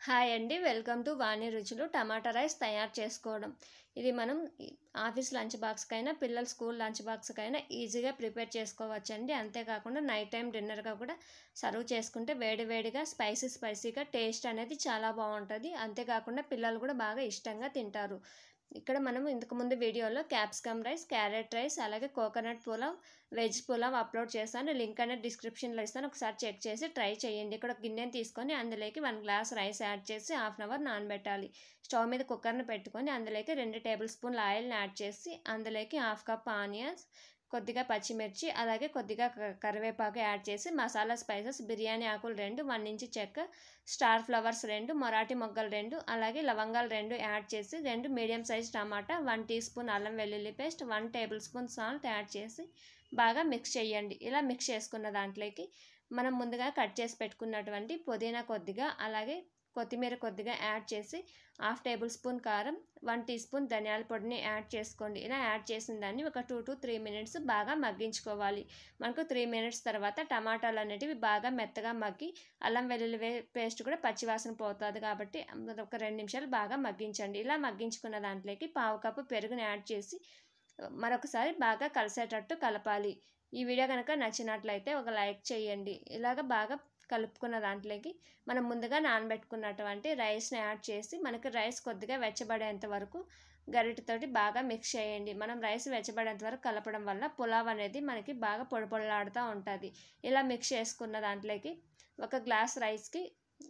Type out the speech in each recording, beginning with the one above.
Hi అండి, welcome to వాణి రుచులు. టమాటా rice తయారు చేసుకోవడం. ఇది మనం ఆఫీస్ లంచ్ బాక్స్కైనా పిల్లల స్కూల్ లంచ్ బాక్స్కైనా ఈజీగా ప్రిపేర్ చేసుకోవచ్చండి. అంతేకాకుండా నైట్ టైం డిన్నర్గా కూడా సర్వ్ చేసుకుంటే వేడివేడిగా స్పైసీగా టేస్ట్ అనేది చాలా బాగుంటుంది. అంతేకాకుండా పిల్లలు కూడా బాగా ఇష్టంగా తింటారు. ఇక్కడ మనం ఇంతకుముందు వీడియోలో క్యాప్సికమ్ రైస్, క్యారెట్ రైస్, అలాగే coconut pulao, veg pulao upload చేశాను. లింక్ అనేది డిస్క్రిప్షన్లో ఇస్తాను, ఒకసారి చెక్ చేసి ట్రై చేయండి. ఇక్కడ గిన్నెని తీసుకొని అందులోకి 1 గ్లాస్ రైస్ యాడ్ చేసి హాఫ్ అన్ అవర్ నానబెట్టాలి. స్టవ్ మీద కుక్కర్ని పెట్టుకొని అందులోకి 2 టేబుల్ స్పూన్ల ఆయిల్ని యాడ్ చేసి అందులోకి హాఫ్ కప్ ఆనియన్స్, కొద్దిగా పచ్చిమిర్చి, అలాగే కొద్దిగా కరివేపాకు యాడ్ చేసి మసాలా స్పైసెస్ బిర్యానీ ఆకులు 2, 1 ఇంచు చెక్క, స్టార్ ఫ్లవర్స్ 2, మరాఠీ మొగ్గలు 2, అలాగే లవంగాలు 2 యాడ్ చేసి 2 మీడియం సైజ్ టమాటా, 1 టీ స్పూన్ అల్లం వెల్లుల్లి paste, 1 tablespoon salt add చేసి బాగా మిక్స్ చేయండి. ఇలా మిక్స్ చేసుకున్న దాంట్లోకి మనం ముందుగా కట్ చేసి పెట్టుకున్నటువంటి పుదీనా కొద్దిగా, అలాగే కొత్తిమీర కొద్దిగా యాడ్ చేసి హాఫ్ టేబుల్ స్పూన్ కారం, 1 టీ స్పూన్ ధనియాల పొడిని యాడ్ చేసుకోండి. ఇలా యాడ్ చేసిన దాన్ని ఒక 2 to 3 మినిట్స్ బాగా మగ్గించుకోవాలి. మనకు 3 మినిట్స్ తర్వాత టమాటాలు అనేటివి బాగా మెత్తగా మగ్గి అల్లం వెల్లుల్లి పేస్ట్ కూడా పచ్చివాసన పోతుంది కాబట్టి ఒక 2 నిమిషాలు బాగా మగ్గించండి. ఇలా మగ్గించుకున్న దాంట్లోకి పావు కప్పు పెరుగుని యాడ్ చేసి మరొకసారి బాగా కలిసేటట్టు కలపాలి. ఈ వీడియో కనుక నచ్చినట్లయితే ఒక లైక్ చేయండి. ఇలాగ బాగా కలుపుకున్న దాంట్లోకి మనం ముందుగా నానబెట్టుకున్నటువంటి రైస్ని యాడ్ చేసి మనకి రైస్ కొద్దిగా వెచ్చబడేంత వరకు గరిటెతోటి బాగా మిక్స్ చేయండి. మనం రైస్ వెచ్చబడేంత వరకు కలపడం వల్ల పులావ్ అనేది మనకి బాగా పొడిలాడుతూ ఉంటుంది. ఇలా మిక్స్ చేసుకున్న దాంట్లోకి ఒక గ్లాస్ రైస్కి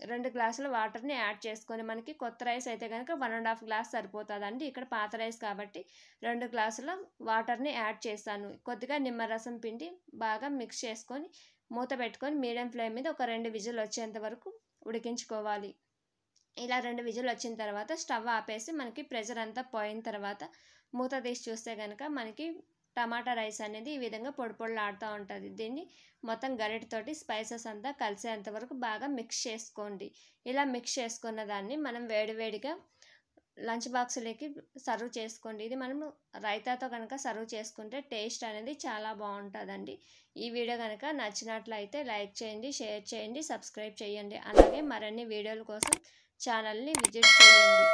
2 గ్లాసుల వాటర్ని యాడ్ చేసుకొని, మనకి కొత్త రైస్ అయితే కనుక 1.5 గ్లాస్ సరిపోతుందండి. ఇక్కడ పాత రైస్ కాబట్టి 2 గ్లాసుల వాటర్ని యాడ్ చేశాను. కొద్దిగా నిమ్మరసం పిండి బాగా మిక్స్ చేసుకొని మూత పెట్టుకొని మీడియం ఫ్లేమ్ మీద ఒక 2 విజిల్ వచ్చేంత వరకు ఉడికించుకోవాలి. ఇలా 2 విజిల్ వచ్చిన తర్వాత స్టవ్ ఆపేసి మనకి ప్రెషర్ అంతా పోయిన తర్వాత మూత తీసి చూస్తే కనుక మనకి టమాటా రైస్ అనేది ఈ విధంగా పొడిలాడుతూ ఉంటుంది. దీన్ని మొత్తం గరిటెతోటి స్పైసెస్ అంతా కలిసేంత వరకు బాగా మిక్స్ చేసుకోండి. ఇలా మిక్స్ చేసుకున్న దాన్ని మనం వేడివేడిగా లంచ్ బాక్స్లోకి సర్వ్ చేసుకోండి. ఇది మనం రైతాతో కనుక సర్వ్ చేసుకుంటే టేస్ట్ అనేది చాలా బాగుంటుందండి. ఈ వీడియో కనుక నచ్చినట్లయితే లైక్ చేయండి, షేర్ చేయండి, సబ్స్క్రైబ్ చేయండి. అలాగే మరిన్ని వీడియోల కోసం ఛానల్ని విజిట్ చేయండి.